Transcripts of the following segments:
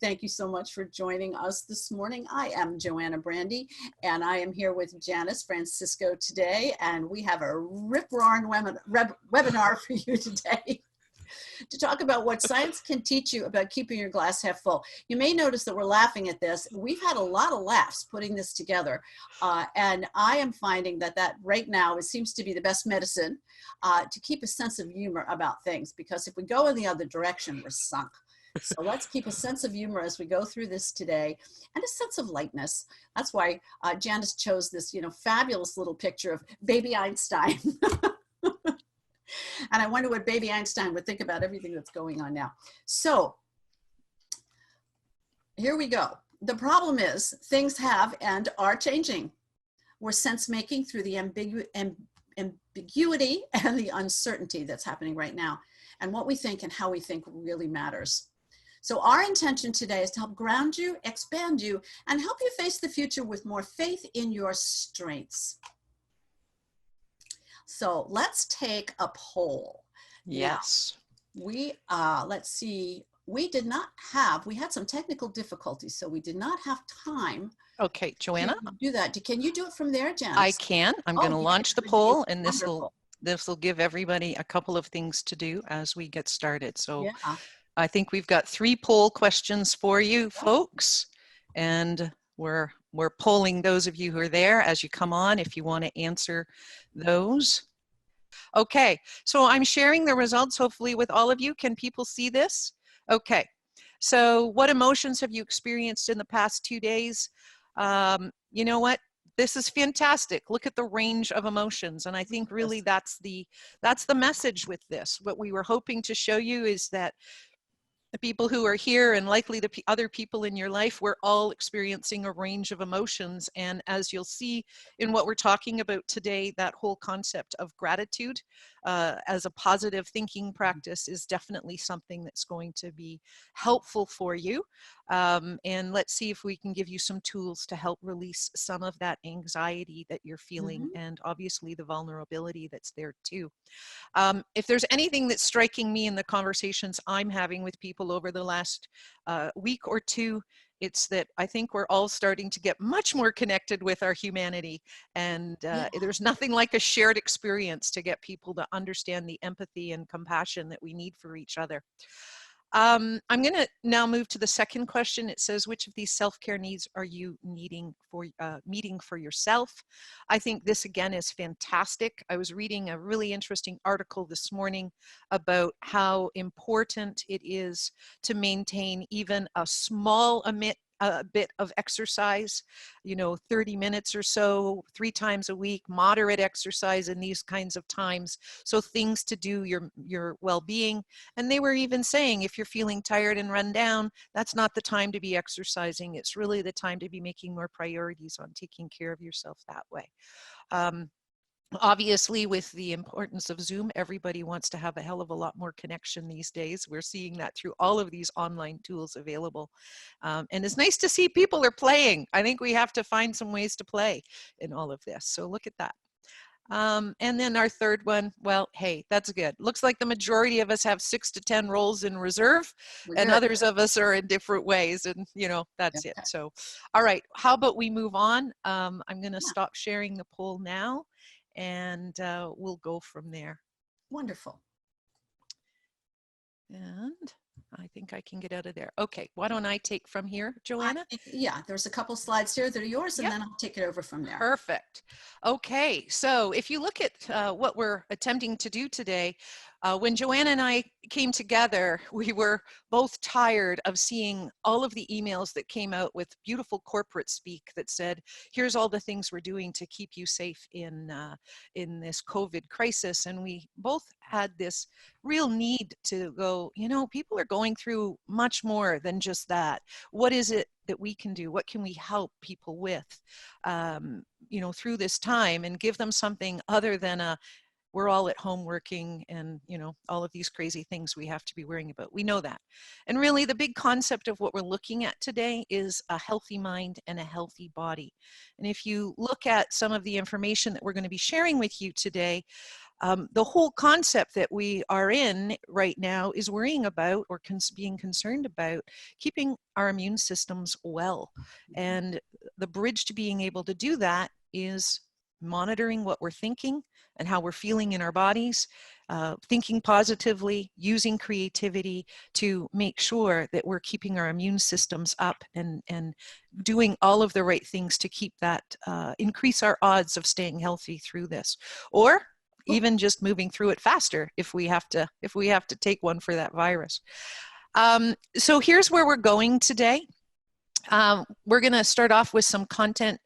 Thank you so much for joining us this morning. I am JoAnna Brandi, and I am here with Janice Francisco today, and we have a rip-roaring webinar for you today to talk about what science can teach you about keeping your glass half full. You may notice that we're laughing at this. We've had a lot of laughs putting this together, and I am finding that right now it seems to be the best medicine to keep a sense of humor about things, because if we go in the other direction, we're sunk. So let's keep a sense of humor as we go through this today, and a sense of lightness. That's why Janice chose this, fabulous little picture of baby Einstein. And I wonder what baby Einstein would think about everything that's going on now. So here we go. The problem is things have and are changing. We're sense making through the ambiguity and the uncertainty that's happening right now. And what we think and how we think really matters. So our intention today is to help ground you, expand you, and help you face the future with more faith in your strengths. So let's take a poll. Yes. Now, let's see, we had some technical difficulties, so we did not have time. Okay, JoAnna. Do that. Can you do it from there, Janice? I can. I'm going to launch the poll, and this will give everybody a couple of things to do as we get started. So yeah. I think we've got 3 poll questions for you folks, and we're polling those of you who are there as you come on if you want to answer those. Okay, so I'm sharing the results hopefully with all of you. Can people see this? Okay, so what emotions have you experienced in the past 2 days? You know what? This is fantastic. Look at the range of emotions. And I think really that's the message with this. What we were hoping to show you is that the people who are here and likely the other people in your life, we're all experiencing a range of emotions. And as you'll see in what we're talking about today, that whole concept of gratitude as a positive thinking practice is definitely something that's going to be helpful for you. And let's see if we can give you some tools to help release some of that anxiety that you're feeling, and obviously the vulnerability that's there too. If there's anything that's striking me in the conversations I'm having with people over the last week or two, it's that I think we're all starting to get much more connected with our humanity, and there's nothing like a shared experience to get people to understand the empathy and compassion that we need for each other. I'm going to now move to the second question. It says, which of these self-care needs are you meeting for yourself? I think this again is fantastic. I was reading a really interesting article this morning about how important it is to maintain even a small bit of exercise, 30 minutes or so, 3 times a week, moderate exercise in these kinds of times. So things to do your well-being. And they were even saying, if you're feeling tired and run down, that's not the time to be exercising. It's really the time to be making more priorities on taking care of yourself that way. Obviously, with the importance of Zoom, everybody wants to have a hell of a lot more connection these days. We're seeing that through all of these online tools available. And it's nice to see people are playing. I think we have to find some ways to play in all of this. So look at that. And then our third one, well, hey, that's good. Looks like the majority of us have 6 to 10 roles in reserve, and others of us are in different ways, and that's it. So, all right, how about we move on? I'm going to stop sharing the poll now, and we'll go from there. Wonderful. And I think I can get out of there. Okay, why don't I take from here, JoAnna? Yeah, there's a couple slides here that are yours, and then I'll take it over from there. Perfect. Okay, so if you look at what we're attempting to do today, when JoAnna and I came together, we were both tired of seeing all of the emails that came out with beautiful corporate speak that said, here's all the things we're doing to keep you safe in this COVID crisis. And we both had this real need to go, people are going through much more than just that. What is it that we can do? What can we help people with, through this time, and give them something other than we're all at home working and, all of these crazy things we have to be worrying about. We know that. And really the big concept of what we're looking at today is a healthy mind and a healthy body. And if you look at some of the information that we're going to be sharing with you today, The whole concept that we are in right now is worrying about or being concerned about keeping our immune systems well. And the bridge to being able to do that is monitoring what we're thinking and how we're feeling in our bodies, thinking positively, using creativity to make sure that we're keeping our immune systems up and doing all of the right things to keep that, increase our odds of staying healthy through this, or even just moving through it faster if we have to take one for that virus. So here's where we're going today. We're going to start off with some content.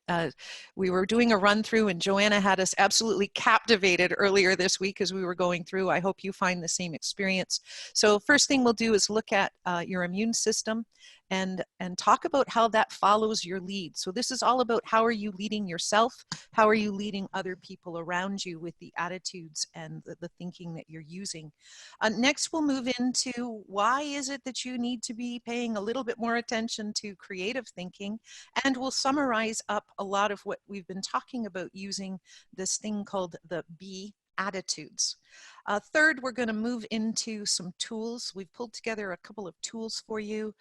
We were doing a run through and JoAnna had us absolutely captivated earlier this week as we were going through. I hope you find the same experience. So first thing we'll do is look at your immune system and talk about how that follows your lead. So this is all about how are you leading yourself? How are you leading other people around you with the attitudes and the thinking that you're using? Next, we'll move into why is it that you need to be paying a little bit more attention to creative thinking, and we'll summarize up a lot of what we've been talking about using this thing called the B attitudes. Third, we're going to move into some tools. We've pulled together a couple of tools for you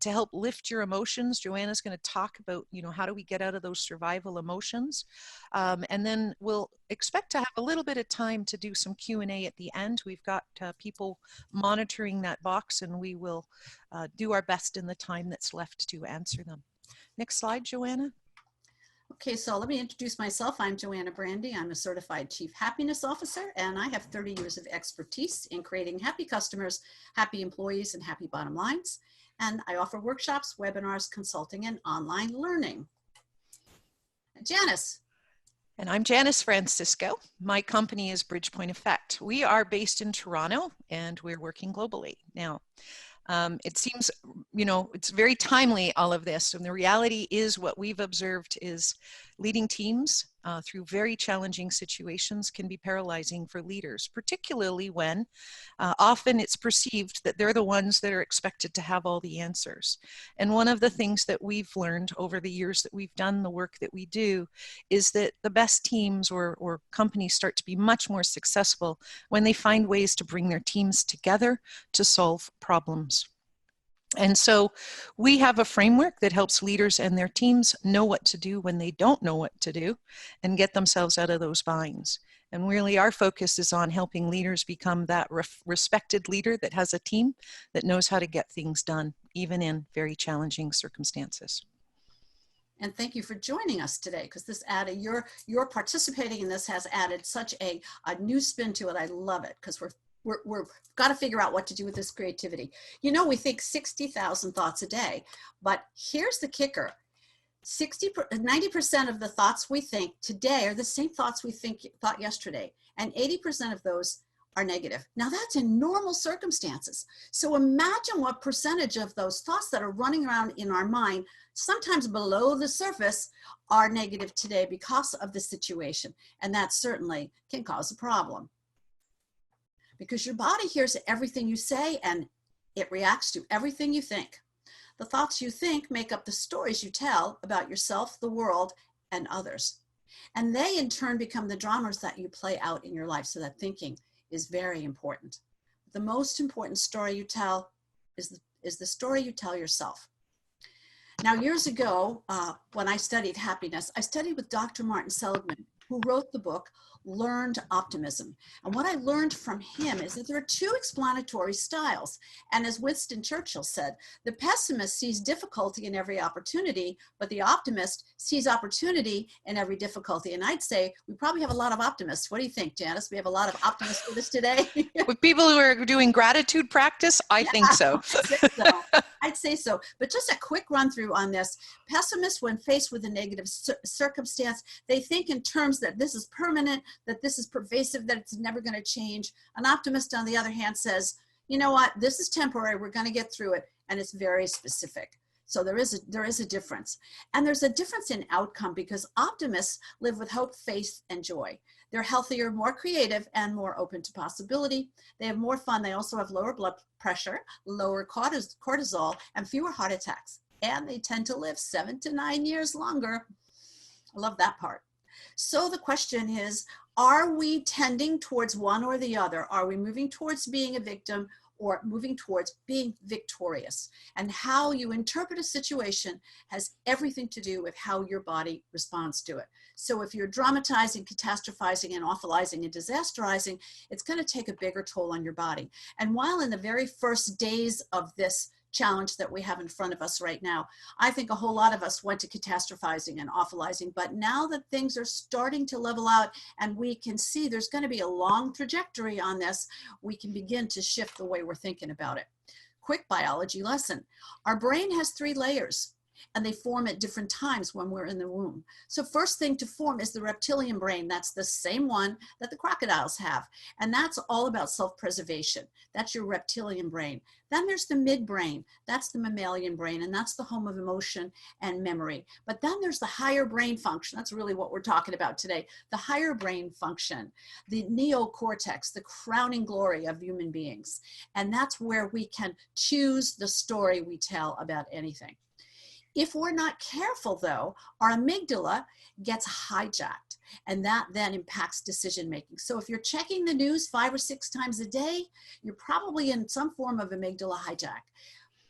to help lift your emotions. JoAnna's going to talk about, how do we get out of those survival emotions? And then we'll expect to have a little bit of time to do some Q&A at the end. We've got people monitoring that box, and we will do our best in the time that's left to answer them. Next slide, JoAnna. Okay, so let me introduce myself. I'm JoAnna Brandi. I'm a certified Chief Happiness Officer, and I have 30 years of expertise in creating happy customers, happy employees, and happy bottom lines. And I offer workshops, webinars, consulting, and online learning. Janice. And I'm Janice Francisco. My company is Bridgepoint Effect. We are based in Toronto, and we're working globally now. It seems, it's very timely, all of this. And the reality is what we've observed is leading teams through very challenging situations can be paralyzing for leaders, particularly when often it's perceived that they're the ones that are expected to have all the answers. And one of the things that we've learned over the years that we've done the work that we do is that the best teams or companies start to be much more successful when they find ways to bring their teams together to solve problems. And so we have a framework that helps leaders and their teams know what to do when they don't know what to do and get themselves out of those binds. And really our focus is on helping leaders become that respected leader that has a team that knows how to get things done, even in very challenging circumstances. And thank you for joining us today, because this added, your participating in this has added such a new spin to it. I love it, because we've got to figure out what to do with this creativity. We think 60,000 thoughts a day, but here's the kicker. 90% of the thoughts we think today are the same thoughts we thought yesterday, and 80% of those are negative. Now that's in normal circumstances. So imagine what percentage of those thoughts that are running around in our mind, sometimes below the surface, are negative today because of the situation. And that certainly can cause a problem, because your body hears everything you say and it reacts to everything you think. The thoughts you think make up the stories you tell about yourself, the world, and others. And they in turn become the dramas that you play out in your life. So that thinking is very important. The most important story you tell is the story you tell yourself. Now, years ago, when I studied happiness, I studied with Dr. Martin Seligman, who wrote the book, Learned Optimism. And what I learned from him is that there are two explanatory styles. And as Winston Churchill said, the pessimist sees difficulty in every opportunity, but the optimist sees opportunity in every difficulty. And I'd say we probably have a lot of optimists. What do you think, Janice? We have a lot of optimists with us today? With people who are doing gratitude practice, I think so. I'd say so. But just a quick run through on this. Pessimists, when faced with a negative circumstance, they think in terms that this is permanent, that this is pervasive, that it's never going to change. An optimist, on the other hand, says, you know what, this is temporary, we're going to get through it, and it's very specific. So there is a difference. And there's a difference in outcome, because optimists live with hope, faith, and joy. They're healthier, more creative, and more open to possibility. They have more fun. They also have lower blood pressure, lower cortisol, and fewer heart attacks. And they tend to live 7 to 9 years longer. I love that part. So the question is, are we tending towards one or the other? Are we moving towards being a victim or moving towards being victorious? And how you interpret a situation has everything to do with how your body responds to it. So if you're dramatizing, catastrophizing, and awfulizing and disasterizing, it's going to take a bigger toll on your body. And while in the very first days of this challenge that we have in front of us right now, I think a whole lot of us went to catastrophizing and awfulizing, but now that things are starting to level out and we can see there's going to be a long trajectory on this, we can begin to shift the way we're thinking about it. Quick biology lesson. Our brain has 3 layers, and they form at different times when we're in the womb. So first thing to form is the reptilian brain. That's the same one that the crocodiles have. And that's all about self-preservation. That's your reptilian brain. Then there's the midbrain. That's the mammalian brain, and that's the home of emotion and memory. But then there's the higher brain function. That's really what we're talking about today. The higher brain function, the neocortex, the crowning glory of human beings. And that's where we can choose the story we tell about anything. If we're not careful, though, our amygdala gets hijacked, and that then impacts decision making. So if you're checking the news 5 or 6 times a day, you're probably in some form of amygdala hijack.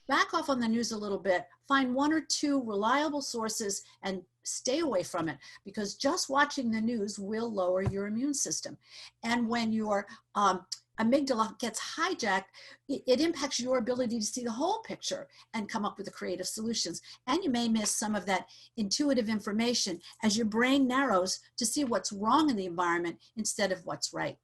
Back off on the news a little bit, find 1 or 2 reliable sources and stay away from it, because just watching the news will lower your immune system. And when your amygdala gets hijacked, it impacts your ability to see the whole picture and come up with the creative solutions. And you may miss some of that intuitive information as your brain narrows to see what's wrong in the environment instead of what's right.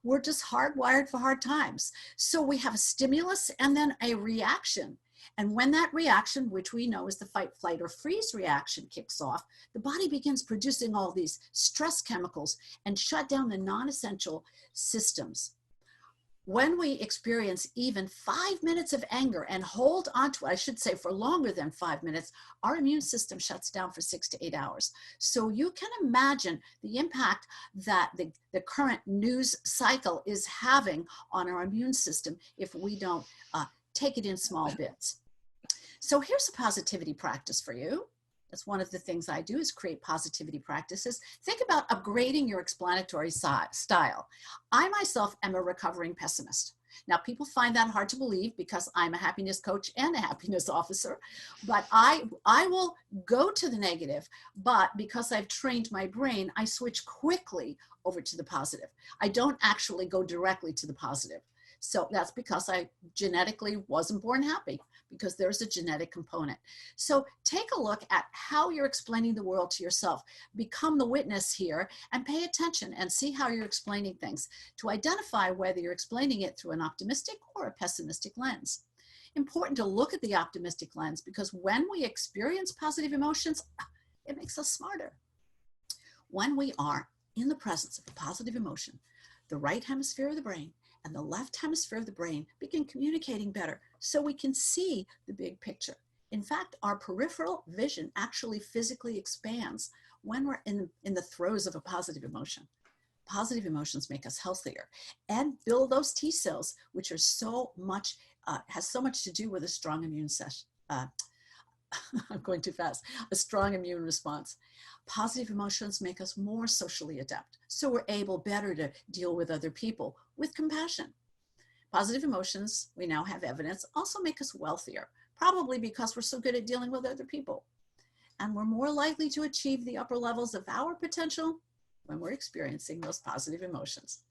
We're just hardwired for hard times. So we have a stimulus and then a reaction. And when that reaction, which we know is the fight, flight, or freeze reaction, kicks off, the body begins producing all these stress chemicals and shut down the non-essential systems. When we experience even 5 minutes of anger and hold on to, I should say for longer than 5 minutes, our immune system shuts down for 6 to 8 hours. So you can imagine the impact that the current news cycle is having on our immune system if we don't take it in small bits. So here's a positivity practice for you. That's one of the things I do, is create positivity practices. Think about upgrading your explanatory style. I myself am a recovering pessimist. Now, people find that hard to believe because I'm a happiness coach and a happiness officer, but I will go to the negative, but because I've trained my brain, I switch quickly over to the positive. I don't actually go directly to the positive. So that's because I genetically wasn't born happy, because there's a genetic component. So take a look at how you're explaining the world to yourself. Become the witness here and pay attention and see how you're explaining things to identify whether you're explaining it through an optimistic or a pessimistic lens. Important to look at the optimistic lens, because when we experience positive emotions, it makes us smarter. When we are in the presence of a positive emotion, the right hemisphere of the brain and the left hemisphere of the brain begin communicating better, so we can see the big picture. In fact, our peripheral vision actually physically expands when we're in the throes of a positive emotion. Positive emotions make us healthier and build those T cells, which are so much, has so much to do with a strong immune I'm going too fast, a strong immune response. Positive emotions make us more socially adept, so we're able better to deal with other people with compassion. Positive emotions, we now have evidence, also make us wealthier, probably because we're so good at dealing with other people. And we're more likely to achieve the upper levels of our potential when we're experiencing those positive emotions.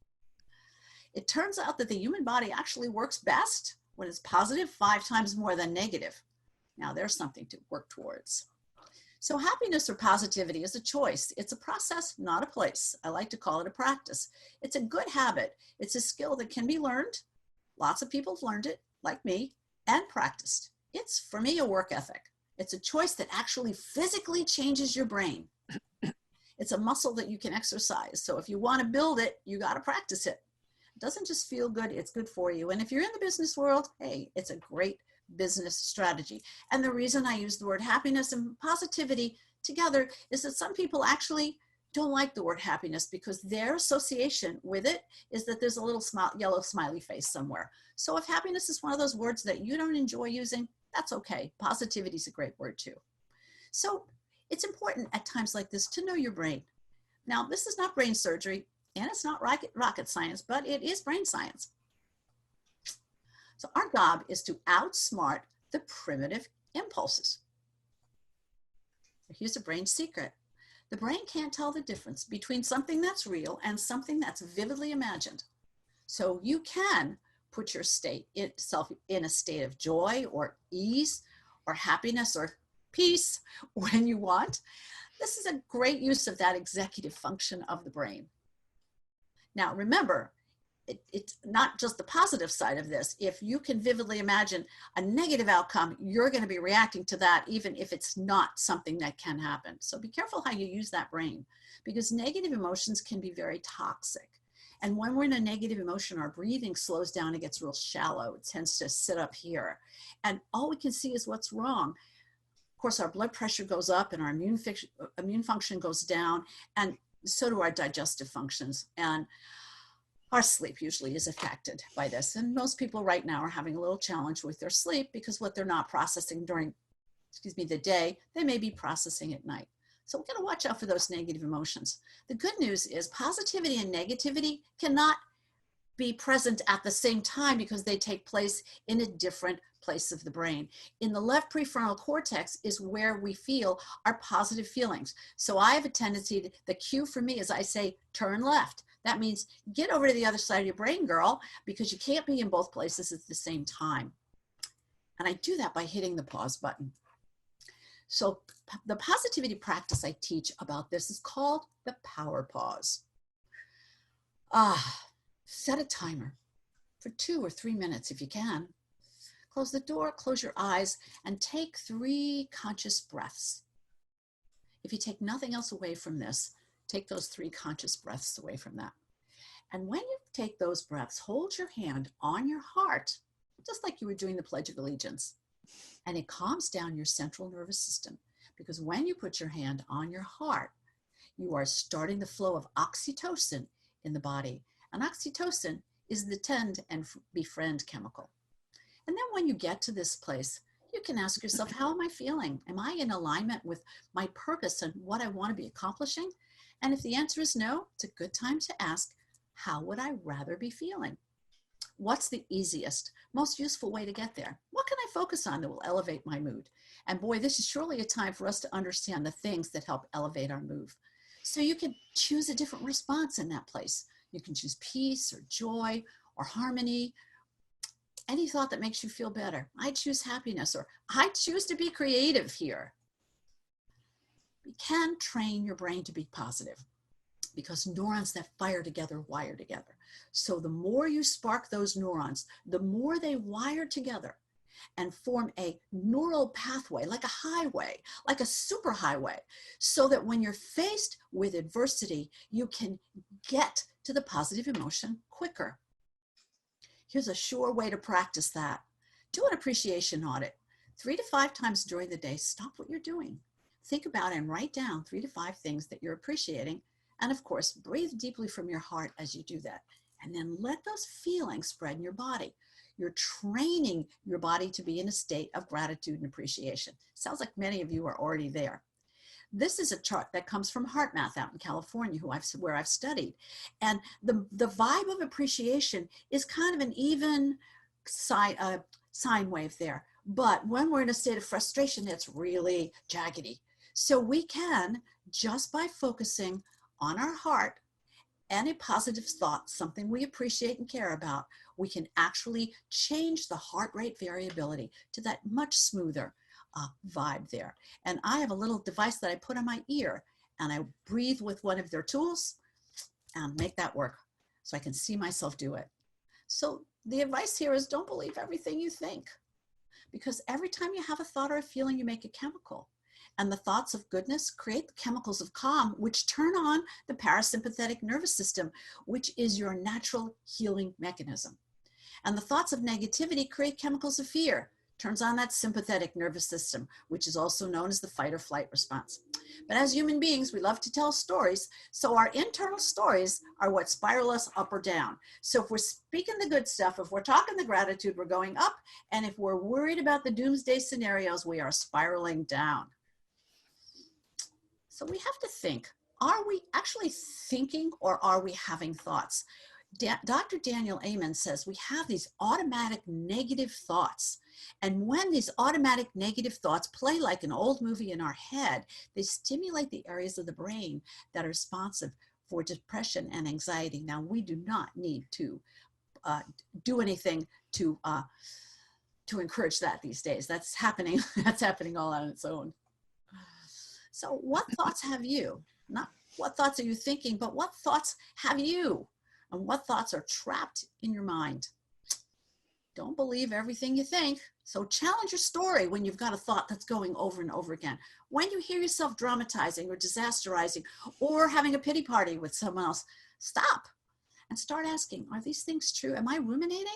It turns out that the human body actually works best when it's positive 5 times more than negative. Now there's something to work towards. So happiness or positivity is a choice. It's a process, not a place. I like to call it a practice. It's a good habit. It's a skill that can be learned. Lots of people have learned it, like me, and practiced. It's, for me, a work ethic. It's a choice that actually physically changes your brain. It's a muscle that you can exercise. So if you want to build it, you got to practice it. It doesn't just feel good, it's good for you. And if you're in the business world, hey, it's a great business strategy. And the reason I use the word happiness and positivity together is that some people actually don't like the word happiness because their association with it is that there's a little yellow smiley face somewhere. So if happiness is one of those words that you don't enjoy using, that's okay. Positivity is a great word too. So it's important at times like this to know your brain. Now, this is not brain surgery, and it's not rocket science, but it is brain science. So our job is to outsmart the primitive impulses. Here's a brain secret. The brain can't tell the difference between something that's real and something that's vividly imagined. So you can put yourself in a state of joy or ease or happiness or peace when you want. This is a great use of that executive function of the brain. Now, remember, it's not just the positive side of this. If you can vividly imagine a negative outcome, you're going to be reacting to that even if it's not something that can happen. So be careful how you use that brain, because negative emotions can be very toxic. And when we're in a negative emotion, our breathing slows down, it gets real shallow. It tends to sit up here. And all we can see is what's wrong. Of course, our blood pressure goes up and our immune function goes down, and so do our digestive functions. And our sleep usually is affected by this. And most people right now are having a little challenge with their sleep because what they're not processing during, the day, they may be processing at night. So we're going to watch out for those negative emotions. The good news is positivity and negativity cannot be present at the same time because they take place in a different place of the brain. In the left prefrontal cortex is where we feel our positive feelings. So I have a tendency, the cue for me is I say, turn left. That means get over to the other side of your brain, girl, because you can't be in both places at the same time. And I do that by hitting the pause button. So the positivity practice I teach about this is called the power pause. Set a timer for 2 or 3 minutes if you can. Close the door, close your eyes, and take 3 conscious breaths. If you take nothing else away from this, take those 3 conscious breaths away from that. And when you take those breaths, hold your hand on your heart, just like you were doing the Pledge of Allegiance. And it calms down your central nervous system, because when you put your hand on your heart, you are starting the flow of oxytocin in the body. And oxytocin is the tend and befriend chemical. And then when you get to this place, you can ask yourself, how am I feeling? Am I in alignment with my purpose and what I want to be accomplishing? And if the answer is no, it's a good time to ask, how would I rather be feeling? What's the easiest, most useful way to get there? What can I focus on that will elevate my mood? And boy, this is surely a time for us to understand the things that help elevate our mood. So you can choose a different response in that place. You can choose peace or joy or harmony, any thought that makes you feel better. I choose happiness, or I choose to be creative here. You can train your brain to be positive, because neurons that fire together wire together. So the more you spark those neurons, the more they wire together and form a neural pathway, like a highway, like a superhighway, so that when you're faced with adversity, you can get to the positive emotion quicker. Here's a sure way to practice that. Do an appreciation audit. 3 to 5 times during the day, stop what you're doing. Think about and write down 3 to 5 things that you're appreciating. And of course, breathe deeply from your heart as you do that. And then let those feelings spread in your body. You're training your body to be in a state of gratitude and appreciation. Sounds like many of you are already there. This is a chart that comes from HeartMath out in California, where I've studied. And the vibe of appreciation is kind of an even sine wave there. But when we're in a state of frustration, it's really jaggedy. So we can, just by focusing on our heart and a positive thought, something we appreciate and care about, we can actually change the heart rate variability to that much smoother vibe there. And I have a little device that I put on my ear, and I breathe with one of their tools and make that work so I can see myself do it. So the advice here is, don't believe everything you think, because every time you have a thought or a feeling, you make a chemical. And the thoughts of goodness create the chemicals of calm, which turn on the parasympathetic nervous system, which is your natural healing mechanism. And the thoughts of negativity create chemicals of fear, turns on that sympathetic nervous system, which is also known as the fight or flight response. But as human beings, we love to tell stories. So our internal stories are what spiral us up or down. So if we're speaking the good stuff, if we're talking the gratitude, we're going up. And if we're worried about the doomsday scenarios, we are spiraling down. So we have to think, are we actually thinking or are we having thoughts? Dr. Daniel Amen says we have these automatic negative thoughts. And when these automatic negative thoughts play like an old movie in our head, they stimulate the areas of the brain that are responsive for depression and anxiety. Now, we do not need to do anything to encourage that these days. That's happening. That's happening all on its own. So what thoughts have you? Not what thoughts are you thinking, but what thoughts have you? And what thoughts are trapped in your mind? Don't believe everything you think. So challenge your story when you've got a thought that's going over and over again. When you hear yourself dramatizing or disasterizing or having a pity party with someone else, stop and start asking, are these things true? Am I ruminating?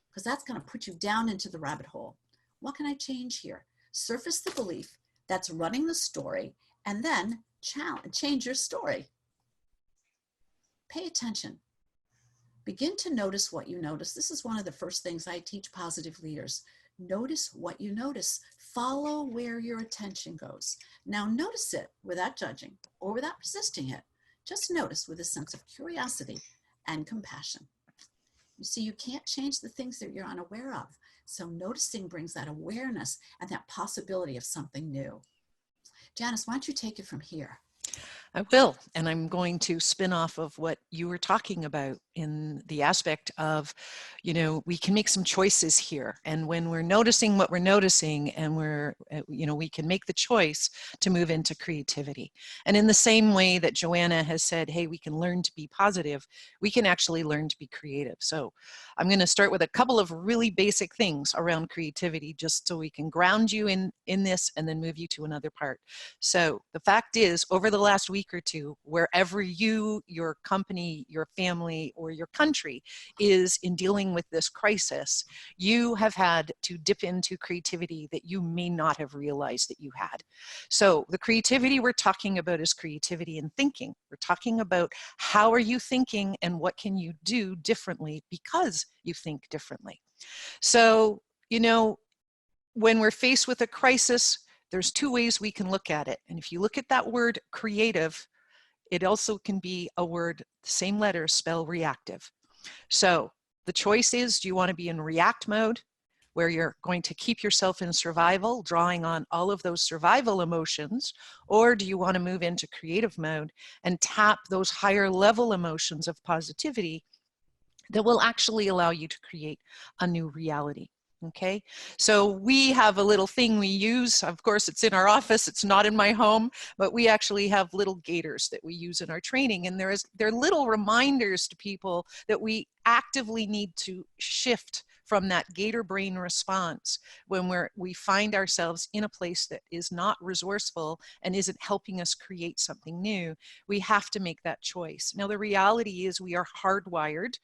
Because that's going to put you down into the rabbit hole. What can I change here? Surface the belief that's running the story and then change your story. Pay attention. Begin to notice what you notice. This is one of the first things I teach positive leaders. Notice what you notice. Follow where your attention goes. Now notice it without judging or without resisting it. Just notice with a sense of curiosity and compassion. You see, you can't change the things that you're unaware of. So noticing brings that awareness and that possibility of something new. Janice, why don't you take it from here? I will, and I'm going to spin off of what you were talking about in the aspect of, you know, we can make some choices here. And when we're noticing what we're noticing and we're, you know, we can make the choice to move into creativity. And in the same way that JoAnna has said, hey, we can learn to be positive, we can actually learn to be creative. So I'm going to start with a couple of really basic things around creativity, just so we can ground you in this and then move you to another part. So the fact is, over the last week or two, wherever you, your company, your family, or your country is in dealing with this crisis, you have had to dip into creativity that you may not have realized that you had. So the creativity we're talking about is creativity in thinking. We're talking about how are you thinking and what can you do differently because you think differently. So, you know, when we're faced with a crisis, there's two ways we can look at it. And if you look at that word creative, it also can be a word, same letters, spell reactive. So the choice is, do you want to be in react mode, where you're going to keep yourself in survival, drawing on all of those survival emotions, or do you want to move into creative mode and tap those higher level emotions of positivity that will actually allow you to create a new reality? Okay, so we have a little thing we use. Of course, it's in our office. It's not in my home, but we actually have little gators that we use in our training. And they're little reminders to people that we actively need to shift from that gator brain response when we find ourselves in a place that is not resourceful and isn't helping us create something new. We have to make that choice. Now, the reality is we are hardwired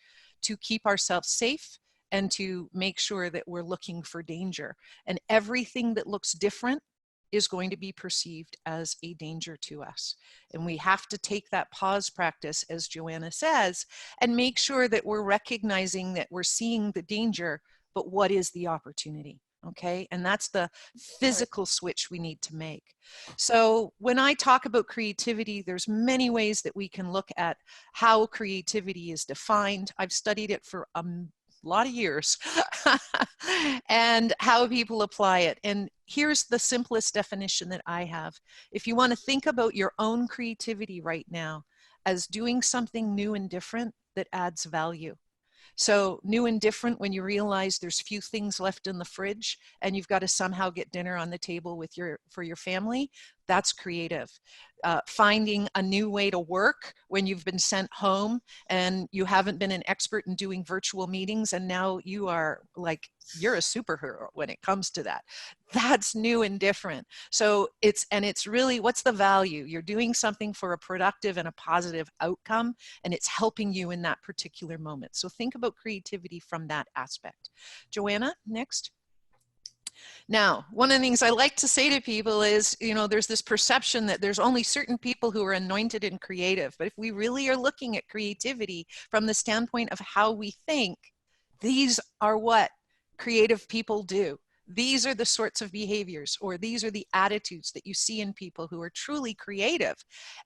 to keep ourselves safe and to make sure that we're looking for danger. And everything that looks different is going to be perceived as a danger to us. And we have to take that pause practice, as JoAnna says, and make sure that we're recognizing that we're seeing the danger, but what is the opportunity? Okay, and that's the physical switch we need to make. So when I talk about creativity, there's many ways that we can look at how creativity is defined. I've studied it for a lot of years and how people apply it. And here's the simplest definition that I have. If you want to think about your own creativity right now as doing something new and different that adds value. So new and different when you realize there's few things left in the fridge and you've got to somehow get dinner on the table for your family, that's creative. Finding a new way to work when you've been sent home and you haven't been an expert in doing virtual meetings and now you are like, you're a superhero when it comes to that. That's new and different. So it's really, what's the value? You're doing something for a productive and a positive outcome, and it's helping you in that particular moment. So think about creativity from that aspect. JoAnna, next. Now, one of the things I like to say to people is, you know, there's this perception that there's only certain people who are anointed and creative. But if we really are looking at creativity from the standpoint of how we think, these are what creative people do. these are the sorts of behaviors, or these are the attitudes that you see in people who are truly creative.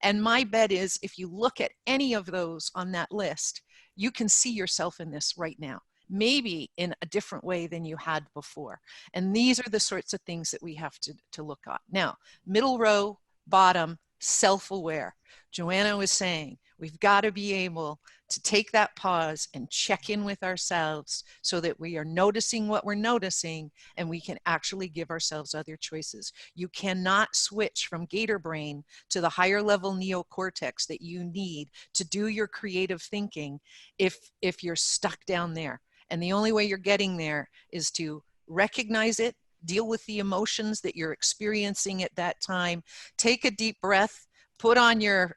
And my bet is if you look at any of those on that list, you can see yourself in this right now, maybe in a different way than you had before. And these are the sorts of things that we have to look at. Now, middle row, bottom, self-aware. JoAnna was saying, we've got to be able to take that pause and check in with ourselves so that we are noticing what we're noticing and we can actually give ourselves other choices. You cannot switch from gator brain to the higher level neocortex that you need to do your creative thinking if you're stuck down there. And the only way you're getting there is to recognize it, deal with the emotions that you're experiencing at that time, take a deep breath, put on your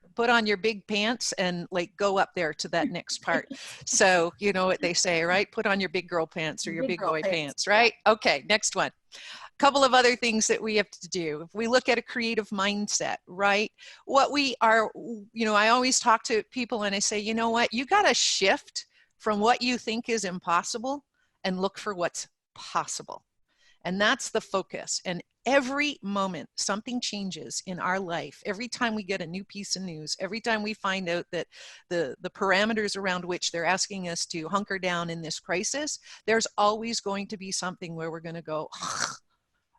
big pants and like go up there to that next part. So you know what they say, right? Put on your big girl pants or your big boy pants, right? Yeah. Okay, next one. A couple of other things that we have to do. If we look at a creative mindset, right? What we are, you know, I always talk to people and I say, you know what, you got to shift from what you think is impossible and look for what's possible. And that's the focus. And every moment something changes in our life, every time we get a new piece of news, every time we find out that the parameters around which they're asking us to hunker down in this crisis, there's always going to be something where we're going to go,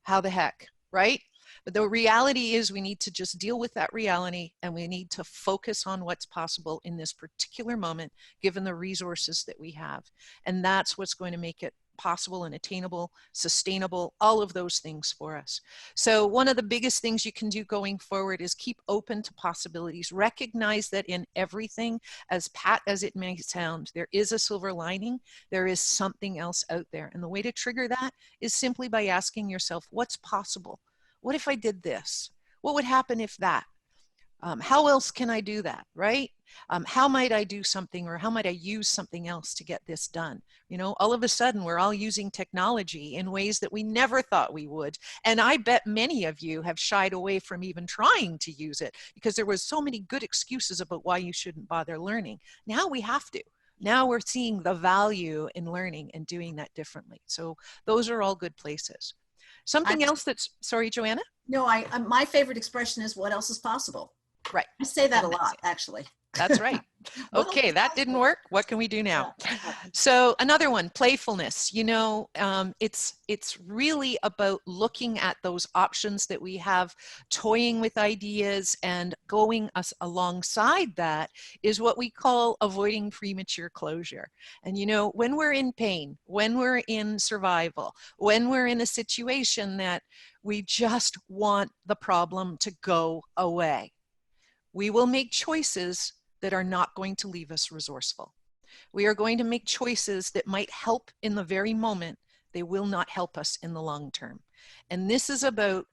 how the heck, right? But the reality is we need to just deal with that reality and we need to focus on what's possible in this particular moment, given the resources that we have. And that's what's going to make it possible and attainable, sustainable, all of those things for us. So one of the biggest things you can do going forward is keep open to possibilities. Recognize that in everything, as pat as it may sound, there is a silver lining. There is something else out there. And the way to trigger that is simply by asking yourself, what's possible? What if I did this? What would happen if that? How else can I do that, right? How might I do something, or how might I use something else to get this done? You know, all of a sudden we're all using technology in ways that we never thought we would. And I bet many of you have shied away from even trying to use it because there was so many good excuses about why you shouldn't bother learning. Now we have to. Now we're seeing the value in learning and doing that differently. So those are all good places. Something else that's, sorry, JoAnna? No, my favorite expression is what else is possible. Right. I say that a lot, actually. That's right. Okay, that didn't work. What can we do now? So another one, playfulness. You know, it's really about looking at those options that we have, toying with ideas, and going alongside that is what we call avoiding premature closure. And you know, when we're in pain, when we're in survival, when we're in a situation that we just want the problem to go away, we will make choices that are not going to leave us resourceful. We are going to make choices that might help in the very moment. They will not help us in the long term. And this is about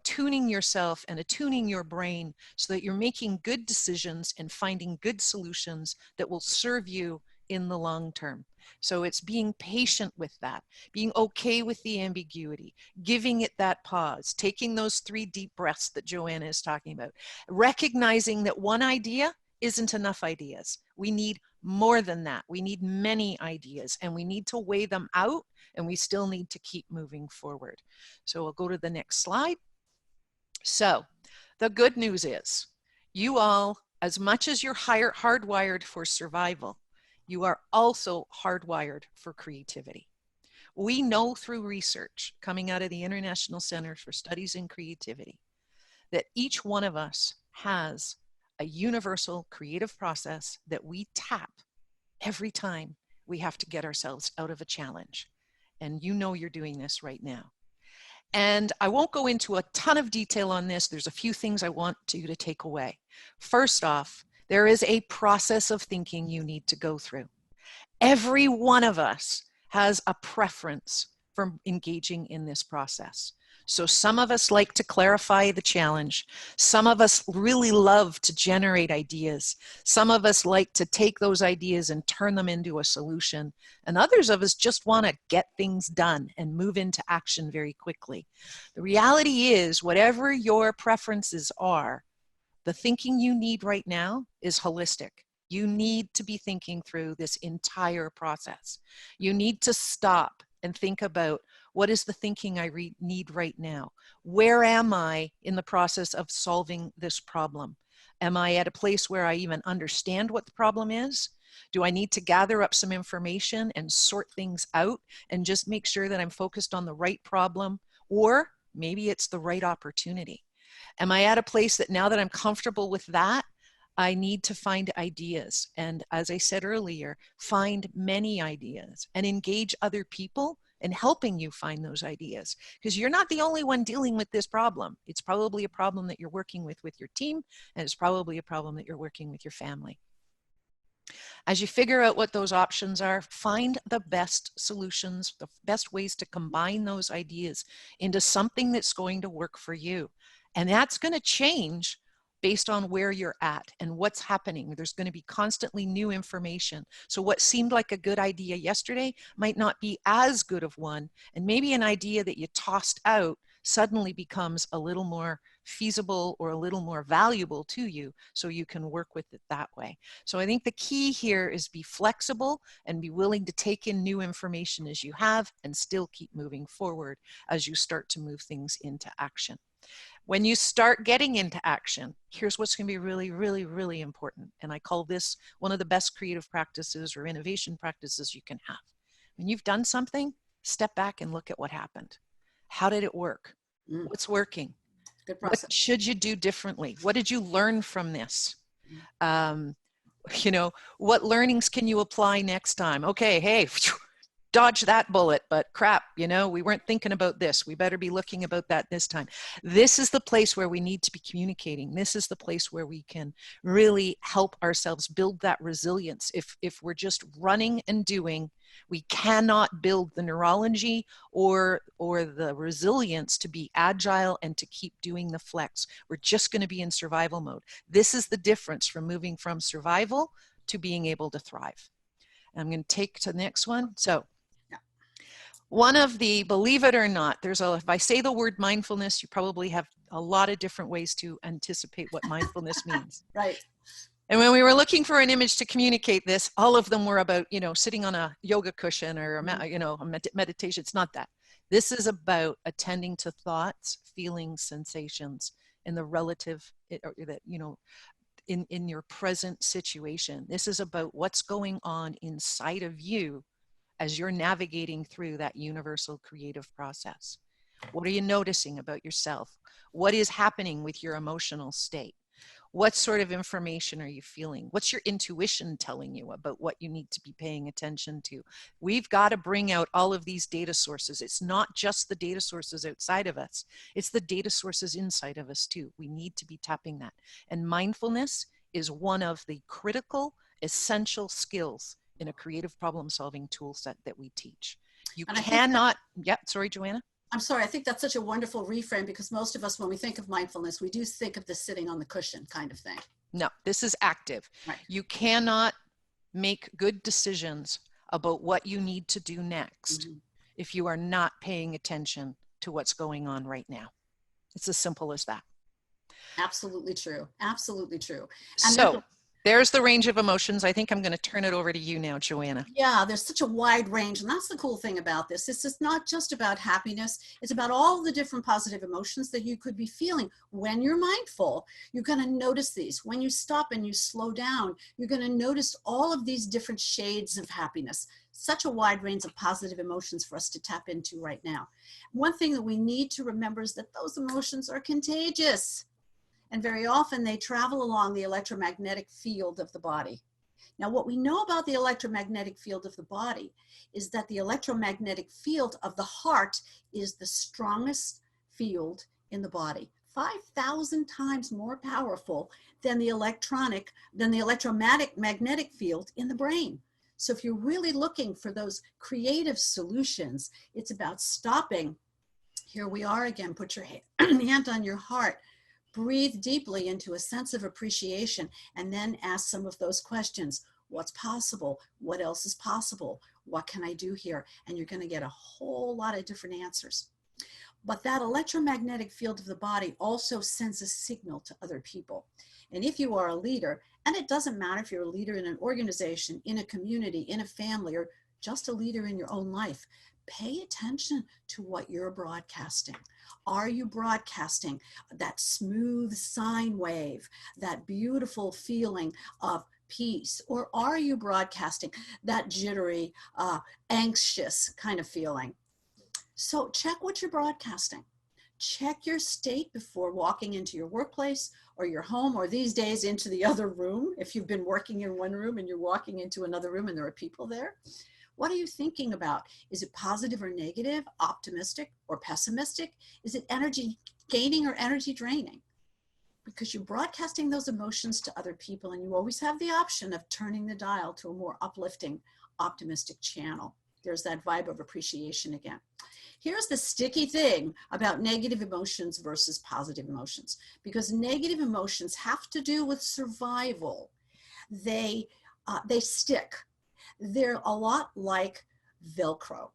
tuning yourself and attuning your brain so that you're making good decisions and finding good solutions that will serve you in the long term. So it's being patient with that, being okay with the ambiguity, giving it that pause, taking those 3 deep breaths that JoAnna is talking about, recognizing that one idea isn't enough ideas. We need more than that. We need many ideas and we need to weigh them out, and we still need to keep moving forward. So we'll go to the next slide. So the good news is you all, as much as you're hardwired for survival, you are also hardwired for creativity. We know through research coming out of the International Center for Studies in Creativity that each one of us has a universal creative process that we tap every time we have to get ourselves out of a challenge. And you know you're doing this right now. And I won't go into a ton of detail on this. There's a few things I want you to take away. First off, there is a process of thinking you need to go through. Every one of us has a preference for engaging in this process. So some of us like to clarify the challenge. Some of us really love to generate ideas. Some of us like to take those ideas and turn them into a solution. And others of us just want to get things done and move into action very quickly. The reality is, whatever your preferences are, the thinking you need right now is holistic. You need to be thinking through this entire process. You need to stop and think about What is the thinking I need right now? Where am I in the process of solving this problem? Am I at a place where I even understand what the problem is? Do I need to gather up some information and sort things out and just make sure that I'm focused on the right problem? Or maybe it's the right opportunity. Am I at a place that now that I'm comfortable with that, I need to find ideas? And as I said earlier, find many ideas and engage other people in helping you find those ideas, because you're not the only one dealing with this problem. It's probably a problem that you're working with your team, and it's probably a problem that you're working with your family. As you figure out what those options are, find the best solutions, the best ways to combine those ideas into something that's going to work for you. And that's going to change based on where you're at and what's happening. There's going to be constantly new information. So what seemed like a good idea yesterday might not be as good of one. And maybe an idea that you tossed out suddenly becomes a little more feasible or a little more valuable to you, so you can work with it that way. So I think the key here is be flexible and be willing to take in new information as you have and still keep moving forward as you start to move things into action. When you start getting into action, here's what's going to be really, really, really important. And I call this one of the best creative practices or innovation practices you can have. When you've done something, step back and look at what happened. How did it work? What's working? Good process. What should you do differently? What did you learn from this? You know, what learnings can you apply next time? Okay, hey, dodge that bullet, but crap, you know, we weren't thinking about this. We better be looking about that this time. This is the place where we need to be communicating. This is the place where we can really help ourselves build that resilience. If we're just running and doing, we cannot build the neurology or the resilience to be agile and to keep doing the flex. We're just going to be in survival mode. This is the difference from moving from survival to being able to thrive. I'm going to take to the next one. So one of the, believe it or not, if I say the word mindfulness, you probably have a lot of different ways to anticipate what mindfulness means. Right. And when we were looking for an image to communicate this, all of them were about, you know, sitting on a yoga cushion or, you know, a meditation. It's not that. This is about attending to thoughts, feelings, sensations in the relative, that, you know, in your present situation. This is about what's going on inside of you as you're navigating through that universal creative process. What are you noticing about yourself? What is happening with your emotional state? What sort of information are you feeling? What's your intuition telling you about what you need to be paying attention to? We've got to bring out all of these data sources. It's not just the data sources outside of us. It's the data sources inside of us too. We need to be tapping that. And mindfulness is one of the critical, essential skills in a creative problem-solving tool set that we teach. You cannot, sorry, JoAnna. I'm sorry, I think that's such a wonderful reframe, because most of us, when we think of mindfulness, we do think of the sitting on the cushion kind of thing. No, this is active. Right. You cannot make good decisions about what you need to do next if you are not paying attention to what's going on right now. It's as simple as that. Absolutely true. Absolutely true. And so there's the range of emotions. I think I'm going to turn it over to you now, JoAnna. Yeah, there's such a wide range. And that's the cool thing about this. This is not just about happiness. It's about all the different positive emotions that you could be feeling. When you're mindful, you're going to notice these. When you stop and you slow down, you're going to notice all of these different shades of happiness. Such a wide range of positive emotions for us to tap into right now. One thing that we need to remember is that those emotions are contagious. And very often they travel along the electromagnetic field of the body. Now, what we know about the electromagnetic field of the body is that the electromagnetic field of the heart is the strongest field in the body, 5,000 times more powerful than the electromagnetic field in the brain. So if you're really looking for those creative solutions, it's about stopping. Here we are again. Put your hand on your heart. Breathe deeply into a sense of appreciation, and then ask some of those questions. What's possible? What else is possible? What can I do here? And you're going to get a whole lot of different answers. But that electromagnetic field of the body also sends a signal to other people. And if you are a leader, and it doesn't matter if you're a leader in an organization, in a community, in a family, or just a leader in your own life, pay attention to what you're broadcasting. Are you broadcasting that smooth sine wave, that beautiful feeling of peace? Or are you broadcasting that jittery, anxious kind of feeling? So check what you're broadcasting. Check your state before walking into your workplace or your home, or these days into the other room. If you've been working in one room and you're walking into another room and there are people there, what are you thinking about? Is it positive or negative, optimistic or pessimistic? Is it energy gaining or energy draining? Because you're broadcasting those emotions to other people, and you always have the option of turning the dial to a more uplifting, optimistic channel. There's that vibe of appreciation again. Here's the sticky thing about negative emotions versus positive emotions, because negative emotions have to do with survival. They stick. They're a lot like Velcro.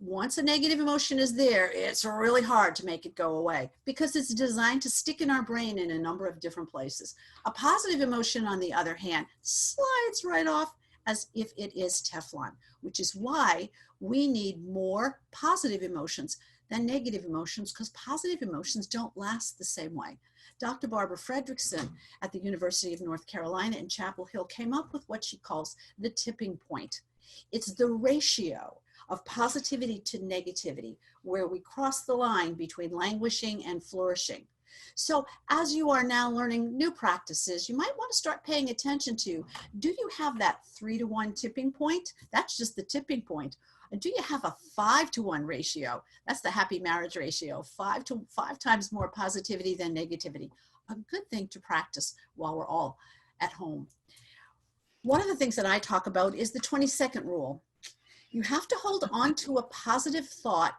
Once a negative emotion is there, it's really hard to make it go away because it's designed to stick in our brain in a number of different places. A positive emotion, on the other hand, slides right off as if it is Teflon, which is why we need more positive emotions than negative emotions, because positive emotions don't last the same way. Dr. Barbara Fredrickson at the University of North Carolina in Chapel Hill came up with what she calls the tipping point. It's the ratio of positivity to negativity, where we cross the line between languishing and flourishing. So as you are now learning new practices, you might want to start paying attention to, do you have that 3-to-1 tipping point? That's just the tipping point. And do you have a 5-to-1 ratio? That's the happy marriage ratio, 5 times more positivity than negativity. A good thing to practice while we're all at home. One of the things that I talk about is the 20-second rule. You have to hold on to a positive thought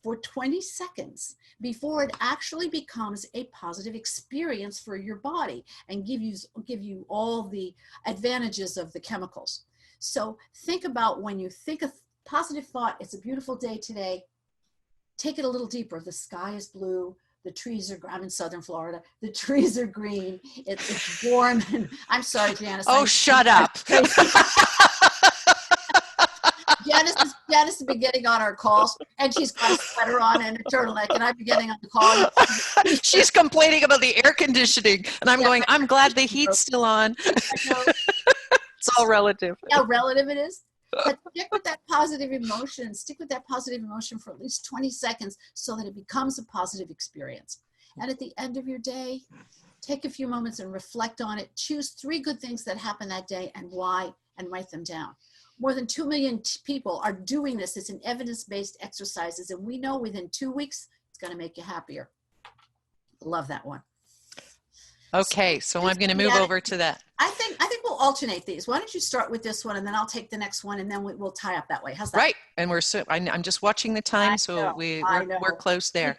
for 20 seconds before it actually becomes a positive experience for your body and give you all the advantages of the chemicals. So think about, when you think a positive thought, it's a beautiful day today, take it a little deeper. The sky is blue. The trees are, I'm in Southern Florida. The trees are green. It's warm. And I'm sorry, Janice. Oh, shut up. Janice has been getting on our calls, and she's got a sweater on and a turtleneck, and I've been getting on the call. She's complaining about the air conditioning, and I'm going, I'm glad the heat's still on. It's all relative. How relative it is. But stick with that positive emotion. Stick with that positive emotion for at least 20 seconds so that it becomes a positive experience. And at the end of your day, take a few moments and reflect on it. Choose 3 good things that happened that day and why, and write them down. More than 2 million people are doing this. It's an evidence-based exercises, and we know within 2 weeks, it's going to make you happier. Love that one. Okay, so I'm going to move over to that. I think we'll alternate these. Why don't you start with this one, and then I'll take the next one, and then we'll tie up that way. How's that? Right, and I'm just watching the time, so we're close there.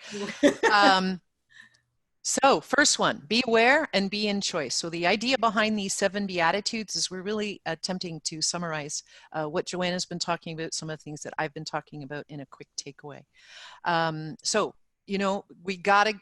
So first one, be aware and be in choice. So the idea behind these 7 Beatitudes is we're really attempting to summarize what JoAnna's been talking about, some of the things that I've been talking about in a quick takeaway. So, you know, we gotta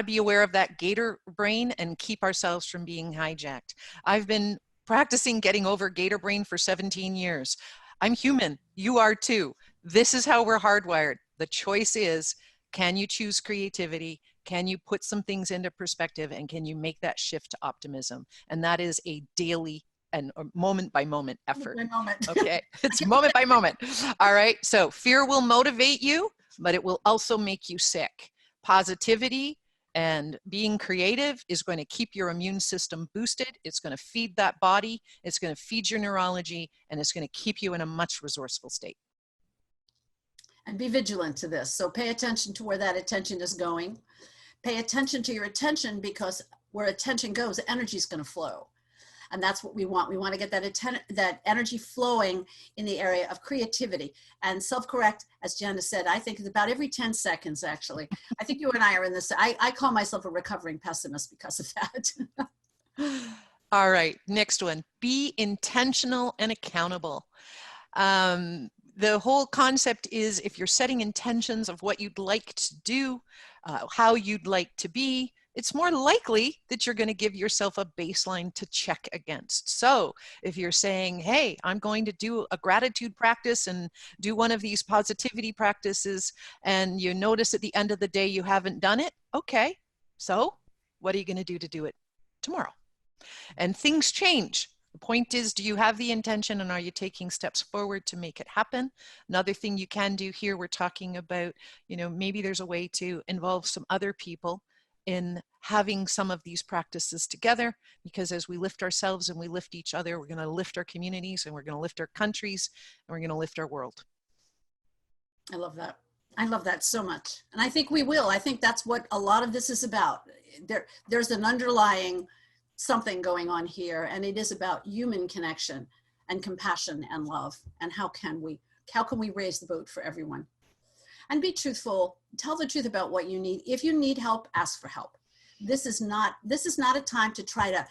be aware of that gator brain and keep ourselves from being hijacked. I've been practicing getting over gator brain for 17 years. I'm human, you are too. This is how we're hardwired. The choice is, can you choose creativity? Can you put some things into perspective, and can you make that shift to optimism? And that is a daily and moment by moment effort. Moment by moment. Okay, it's moment by moment. All right, so fear will motivate you, but it will also make you sick. Positivity and being creative is going to keep your immune system boosted. It's going to feed that body. It's going to feed your neurology, and it's going to keep you in a much resourceful state. And be vigilant to this. So pay attention to where that attention is going. Pay attention to your attention, because where attention goes, energy is going to flow. And that's what we want. We want to get that energy flowing in the area of creativity. And self-correct, as Janice said, I think it's about every 10 seconds, actually. I think you and I are in this. I call myself a recovering pessimist because of that. All right, next one. Be intentional and accountable. The whole concept is, if you're setting intentions of what you'd like to do, how you'd like to be, it's more likely that you're going to give yourself a baseline to check against. So if you're saying, hey, I'm going to do a gratitude practice and do one of these positivity practices, and you notice at the end of the day you haven't done it, okay, so what are you going to do it tomorrow? And things change. The point is, do you have the intention, and are you taking steps forward to make it happen? Another thing you can do here, we're talking about, maybe there's a way to involve some other people in having some of these practices together, because as we lift ourselves and we lift each other, we're going to lift our communities, and we're going to lift our countries, and we're going to lift our world. I love that. I love that so much. And I think we will. I think that's what a lot of this is about. There's an underlying something going on here, and it is about human connection and compassion and love. And how can we raise the boat for everyone? And be truthful, tell the truth about what you need. If you need help, ask for help. This is not a time to try to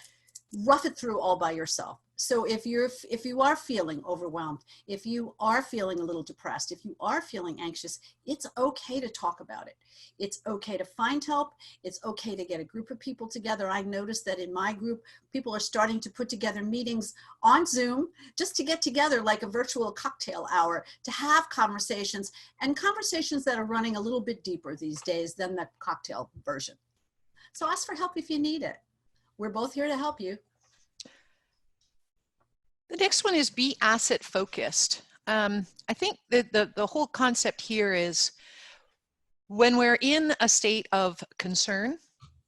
rough it through all by yourself. So if you are feeling overwhelmed, if you are feeling a little depressed, if you are feeling anxious, it's okay to talk about it. It's okay to find help. It's okay to get a group of people together. I noticed that in my group, people are starting to put together meetings on Zoom just to get together, like a virtual cocktail hour, to have conversations, and conversations that are running a little bit deeper these days than the cocktail version. So ask for help if you need it. We're both here to help you. The next one is be asset focused. I think that the whole concept here is when we're in a state of concern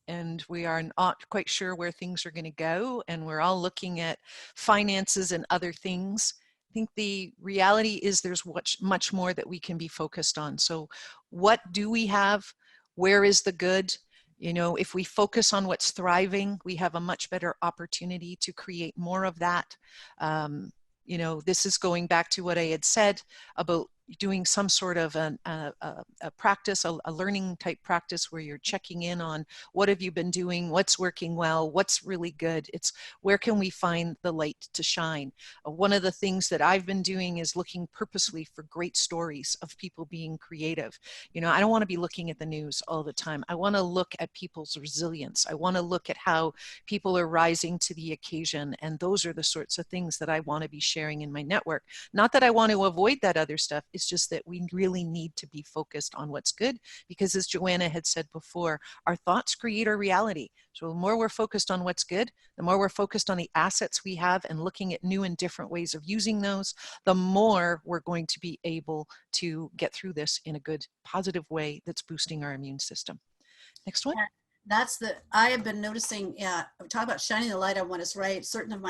and we are not quite sure where things are going to go, and we're all looking at finances and other things, I think the reality is there's much more that we can be focused on. So what do we have? Where is the good? If we focus on what's thriving, we have a much better opportunity to create more of that. This is going back to what I had said about doing some sort of a practice, a learning type practice where you're checking in on what have you been doing, what's working well, what's really good. It's where can we find the light to shine. One of the things that I've been doing is looking purposely for great stories of people being creative. I don't want to be looking at the news all the time. I want to look at people's resilience. I want to look at how people are rising to the occasion. And those are the sorts of things that I want to be sharing in my network. Not that I want to avoid that other stuff. It's just that we really need to be focused on what's good, because as JoAnna had said before, our thoughts create our reality. So the more we're focused on what's good, the more we're focused on the assets we have and looking at new and different ways of using those, the more we're going to be able to get through this in a good, positive way that's boosting our immune system. Next one. I have been noticing, we talk about shining the light on what is right. Certain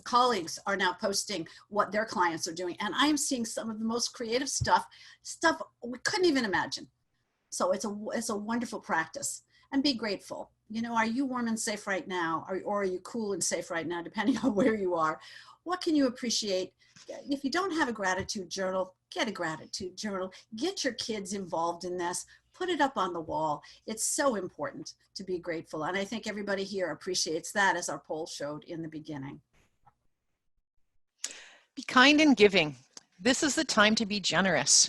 colleagues are now posting what their clients are doing. And I am seeing some of the most creative stuff we couldn't even imagine. So it's a wonderful practice, and be grateful. Are you warm and safe right now? Or are you cool and safe right now, depending on where you are? What can you appreciate? If you don't have a gratitude journal, get a gratitude journal. Get your kids involved in this. Put it up on the wall. It's so important to be grateful. And I think everybody here appreciates that, as our poll showed in the beginning. Be kind and giving. This is the time to be generous.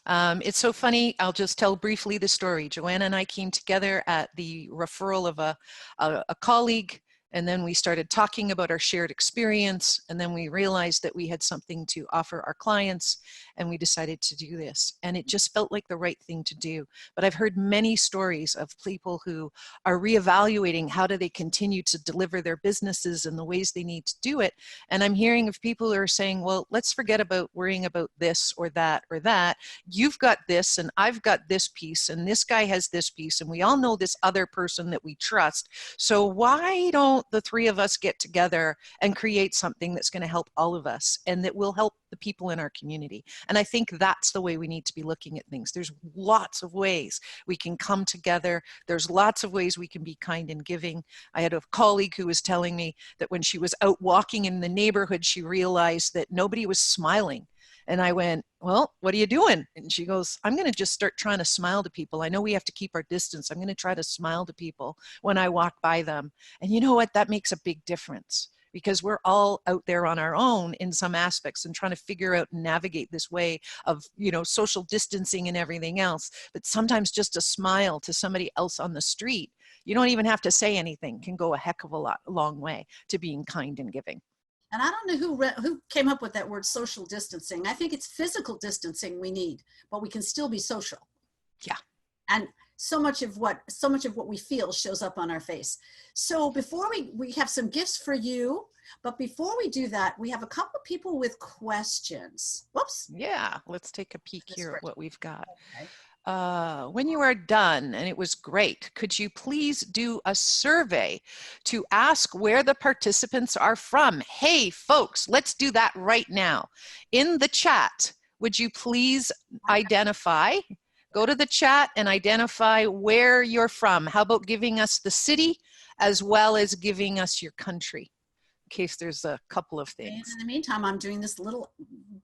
It's so funny. I'll just tell briefly the story. JoAnna and I came together at the referral of a colleague. And then we started talking about our shared experience. And then we realized that we had something to offer our clients, and we decided to do this. And it just felt like the right thing to do. But I've heard many stories of people who are reevaluating how do they continue to deliver their businesses and the ways they need to do it. And I'm hearing of people who are saying, well, let's forget about worrying about this or that or that. You've got this, and I've got this piece, and this guy has this piece, and we all know this other person that we trust. So why don't the three of us get together and create something that's going to help all of us and that will help the people in our community? And I think that's the way we need to be looking at things. There's lots of ways we can come together. There's lots of ways we can be kind and giving. I had a colleague who was telling me that when she was out walking in the neighborhood, she realized that nobody was smiling. And I went, well, what are you doing? And she goes, I'm going to just start trying to smile to people. I know we have to keep our distance. I'm going to try to smile to people when I walk by them. And you know what? That makes a big difference, because we're all out there on our own in some aspects and trying to figure out and navigate this way of, social distancing and everything else. But sometimes just a smile to somebody else on the street You don't even have to say anything, can go a heck of a long way to being kind and giving. And I don't know who came up with that word social distancing. I think it's physical distancing we need, but we can still be social. Yeah. And so much of what we feel shows up on our face. So before we have some gifts for you, but before we do that, we have a couple of people with questions. Whoops. Yeah, let's take a peek here at what we've got. Okay. When you are done, and it was great, could you please do a survey to ask where the participants are from? Hey, folks, let's do that right now. In the chat, would you please identify, go to the chat and identify where you're from. How about giving us the city as well as giving us your country, in case there's a couple of things. And in the meantime, I'm doing this little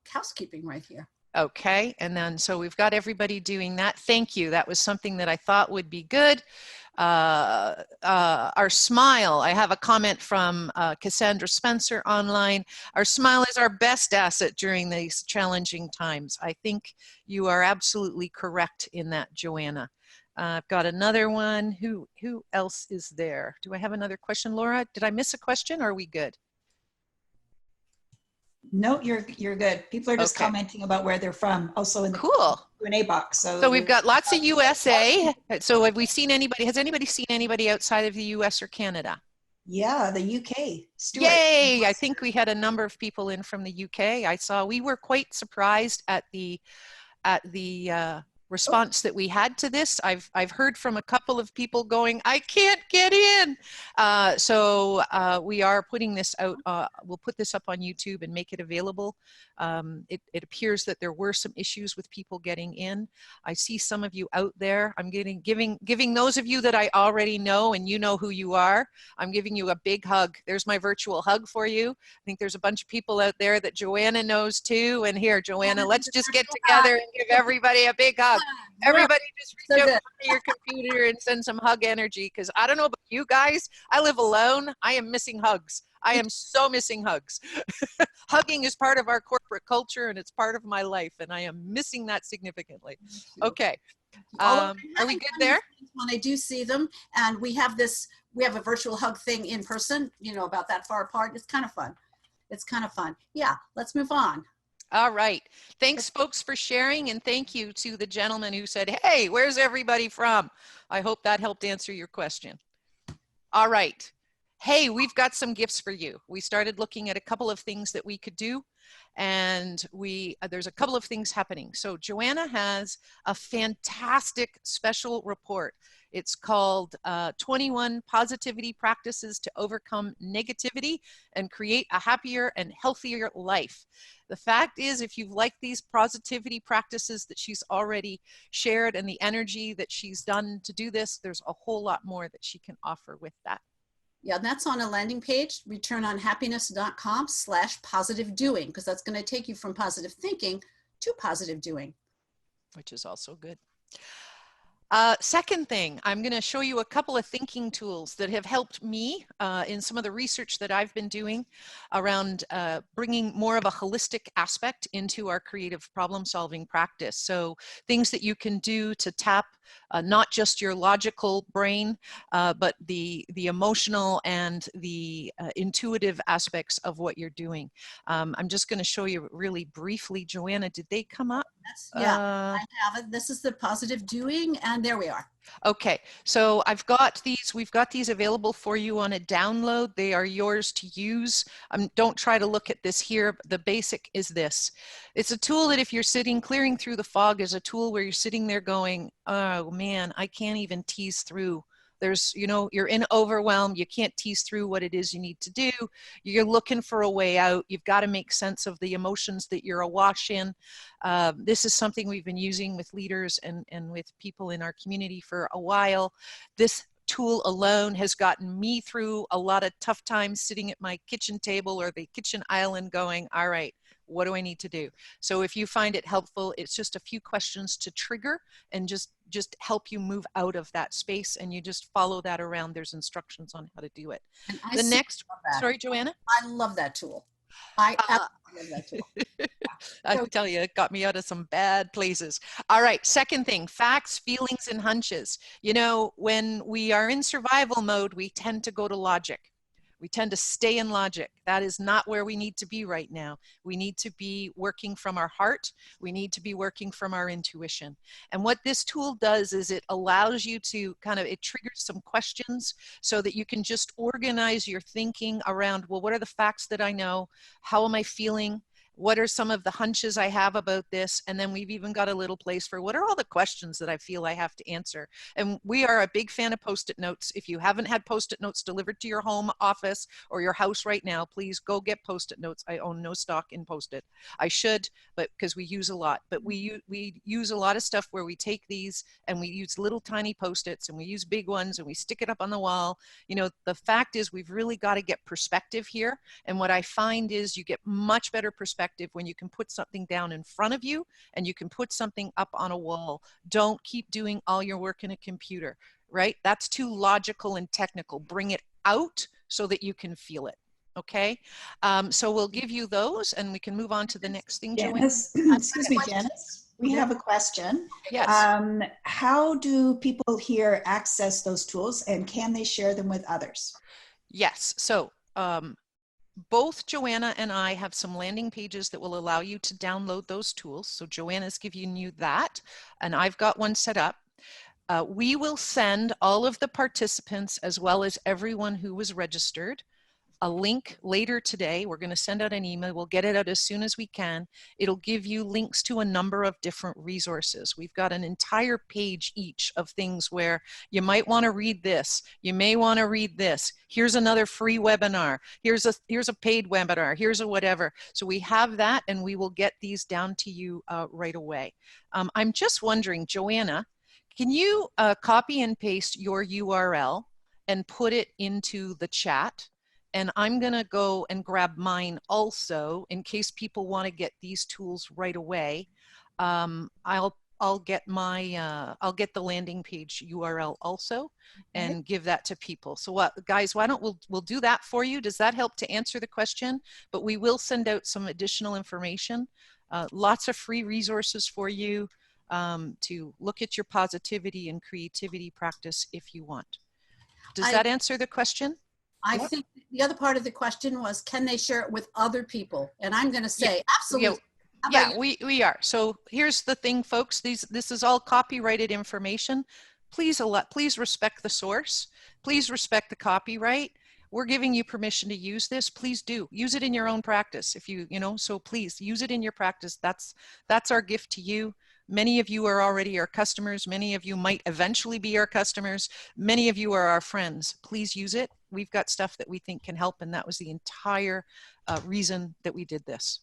housekeeping right here. Okay, and then so we've got everybody doing that. Thank you. That was something that I thought would be good. Our smile, I have a comment from Cassandra Spencer online. Our smile is our best asset during these challenging times. I think you are absolutely correct in that, JoAnna. I've got another one. Who else is there? Do I have another question, Laura? Did I miss a question or are we good? No, you're good. People are just commenting about where they're from, also in the Q&A box. So we've got lots of USA. So have we seen anybody? Has anybody seen anybody outside of the US or Canada? Yeah, the UK. Stuart. Yay! I think we had a number of people in from the UK. We were quite surprised at the response that we had to this. I've heard from a couple of people going, I can't get in. So we are putting this out. We'll put this up on YouTube and make it available. It appears that there were some issues with people getting in. I see some of you out there. I'm giving those of you that I already know, and you know who you are, I'm giving you a big hug. There's my virtual hug for you. I think there's a bunch of people out there that JoAnna knows too. And here, JoAnna, let's just get together and give everybody a big hug. Everybody just reach out to your computer and send some hug energy, because I don't know about you guys, I live alone. I am missing hugs. I am so missing hugs. Hugging is part of our corporate culture and it's part of my life, and I am missing that significantly. Okay. Are we good there? When I do see them, and we have a virtual hug thing in person, about that far apart. It's kind of fun. It's kind of fun. Yeah, let's move on. All right. Thanks, folks, for sharing. And thank you to the gentleman who said, hey, where's everybody from? I hope that helped answer your question. All right. Hey, we've got some gifts for you. We started looking at a couple of things that we could do, and there's a couple of things happening. So JoAnna has a fantastic special report. It's called 21 Positivity Practices to Overcome Negativity and Create a Happier and Healthier Life. The fact is, if you've liked these positivity practices that she's already shared and the energy that she's done to do this, there's a whole lot more that she can offer with that. Yeah, that's on a landing page, returnonhappiness.com/positive doing, because that's going to take you from positive thinking to positive doing. Which is also good. Second thing, I'm going to show you a couple of thinking tools that have helped me in some of the research that I've been doing around bringing more of a holistic aspect into our creative problem-solving practice. So things that you can do to tap not just your logical brain, but the emotional and the intuitive aspects of what you're doing. I'm just going to show you really briefly. JoAnna, did they come up? Yeah, I have it. This is the positive doing, and there we are. Okay, so we've got these available for you on a download. They are yours to use. Don't try to look at this here. But the basic is this. It's a tool that if you're clearing through the fog, is a tool where you're sitting there going, oh man, I can't even tease through. You're in overwhelm. You can't tease through what it is you need to do. You're looking for a way out. You've got to make sense of the emotions that you're awash in. This is something we've been using with leaders and with people in our community for a while. This tool alone has gotten me through a lot of tough times sitting at my kitchen table or the kitchen island going, all right, what do I need to do? So if you find it helpful, it's just a few questions to trigger and just help you move out of that space, and you just follow that around. There's instructions on how to do it. Sorry, JoAnna? I love that tool. I love that tool. I tell you, it got me out of some bad places. All right, second thing, facts, feelings, and hunches. You know, when we are in survival mode, we tend to go to logic. We tend to stay in logic. That is not where we need to be right now. We need to be working from our heart. We need to be working from our intuition. And what this tool does is it allows you to it triggers some questions so that you can just organize your thinking around, well, what are the facts that I know? How am I feeling? What are some of the hunches I have about this? And then we've even got a little place for what are all the questions that I feel I have to answer? And we are a big fan of Post-it notes. If you haven't had Post-it notes delivered to your home office or your house right now, please go get Post-it notes. I own no stock in Post-it. I should, but because we use a lot. But we use a lot of stuff where we take these and we use little tiny Post-its and we use big ones and we stick it up on the wall. You know, the fact is we've really got to get perspective here. And what I find is you get much better perspective when you can put something down in front of you and you can put something up on a wall. Don't keep doing all your work in a computer, right? That's too logical and technical. Bring it out so that you can feel it. Okay, so we'll give you those and we can move on to the next thing, Janice. JoAnna. Excuse me, Janice. We have a question. Yes. How do people here access those tools and can they share them with others? Yes, so both JoAnna and I have some landing pages that will allow you to download those tools. So JoAnna's giving you that, and I've got one set up. We will send all of the participants as well as everyone who was registered a link later today. We're going to send out an email. We'll get it out as soon as we can. It'll give you links to a number of different resources. We've got an entire page each of things where you might want to read this. You may want to read this. Here's another free webinar. Here's a paid webinar. Here's a whatever. So we have that and we will get these down to you right away. I'm just wondering, JoAnna, can you copy and paste your URL and put it into the chat? And I'm going to go and grab mine also in case people want to get these tools right away. I'll get I'll get the landing page URL also and give that to people. So what, guys, why don't we'll do that for you? Does that help to answer the question? But we will send out some additional information, lots of free resources for you to look at your positivity and creativity practice if you want. Does that answer the question? I think the other part of the question was, can they share it with other people? And I'm going to say, absolutely. Yeah, we are. So here's the thing, folks. This is all copyrighted information. Please respect the source. Please respect the copyright. We're giving you permission to use this. Please do use it in your own practice. If you know, so please use it in your practice. That's our gift to you. Many of you are already our customers. Many of you might eventually be our customers. Many of you are our friends. Please use it. We've got stuff that we think can help, and that was the entire reason that we did this.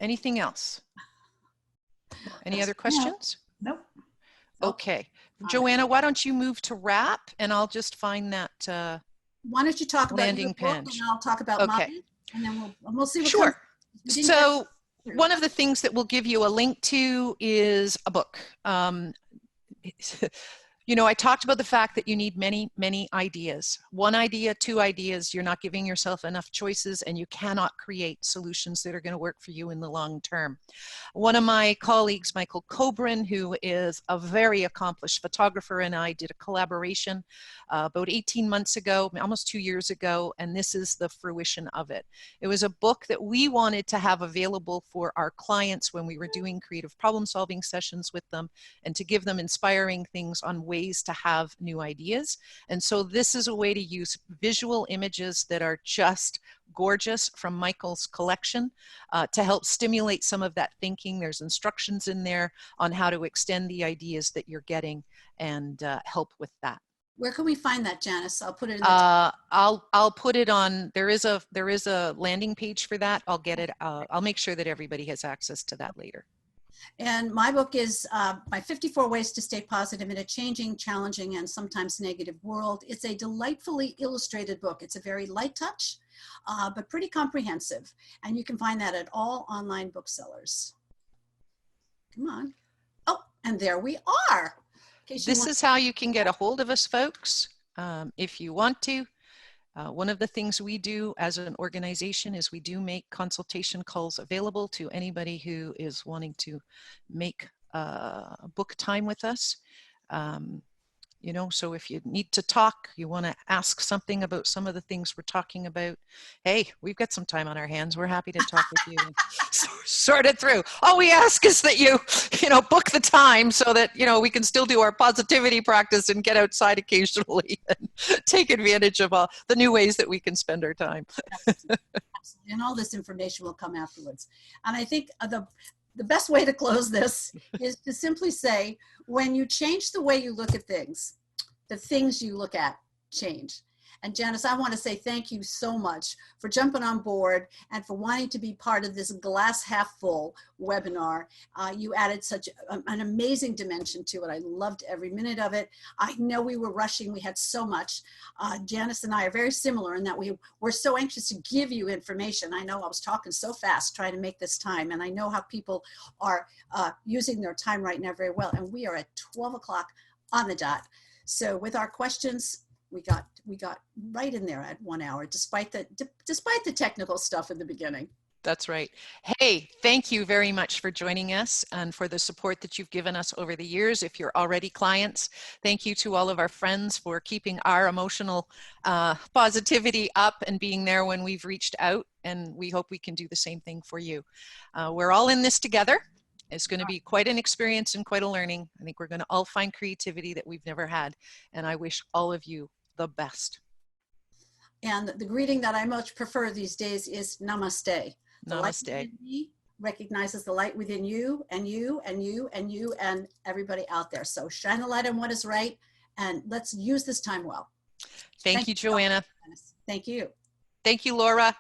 Anything else? Any other questions? Nope. Okay. JoAnna, why don't you move to wrap, and I'll just find that why don't you talk about landing your book, page. and I'll talk about mine, and then we'll see what Sure. comes. So one of the things that we'll give you a link to is a book. You know, I talked about the fact that you need many, many ideas. One idea, two ideas, you're not giving yourself enough choices and you cannot create solutions that are going to work for you in the long term. One of my colleagues, Michael Cobrin, who is a very accomplished photographer, and I did a collaboration about 18 months ago, almost 2 years ago, and this is the fruition of it. It was a book that we wanted to have available for our clients when we were doing creative problem solving sessions with them, and to give them inspiring things on ways to have new ideas. And so this is a way to use visual images that are just gorgeous from Michael's collection to help stimulate some of that thinking. There's instructions in there on how to extend the ideas that you're getting and help with that. Where can we find that, Janice? I'll put it in the I'll put it on, there is a landing page for that. I'll get it. I'll make sure that everybody has access to that later. And my book is My 54 Ways to Stay Positive in a Changing, Challenging, and Sometimes Negative World. It's a delightfully illustrated book. It's a very light touch, but pretty comprehensive. And you can find that at all online booksellers. Come on. Oh, and there we are. This is how you can get a hold of us, folks, if you want to. One of the things we do as an organization is we do make consultation calls available to anybody who is wanting to make book time with us. You know, so if you need to talk, you want to ask something about some of the things we're talking about, hey, we've got some time on our hands. We're happy to talk with you and sort it through. All we ask is that you know, book the time so that, you know, we can still do our positivity practice and get outside occasionally and take advantage of all the new ways that we can spend our time. Absolutely. Absolutely. And all this information will come afterwards. And I think the best way to close this is to simply say, when you change the way you look at things, the things you look at change. And Janice, I want to say thank you so much for jumping on board and for wanting to be part of this glass half full webinar. You added such an amazing dimension to it. I loved every minute of it. I know we were rushing. We had so much. Janice and I are very similar in that we were so anxious to give you information. I know I was talking so fast trying to make this time, and I know how people are using their time right now very well. And we are at 12 o'clock on the dot. So with our questions, we got right in there at 1 hour, despite the technical stuff in the beginning. That's right. Hey, thank you very much for joining us and for the support that you've given us over the years. If you're already clients, thank you to all of our friends for keeping our emotional positivity up and being there when we've reached out. And we hope we can do the same thing for you. We're all in this together. It's going to be quite an experience and quite a learning. I think we're going to all find creativity that we've never had. And I wish all of you the best. And the greeting that I much prefer these days is namaste. Namaste. The light within me recognizes the light within you and you and you and you and everybody out there. So shine the light on what is right, and let's use this time well. Thank you, JoAnna. Thank you. Thank you, Laura.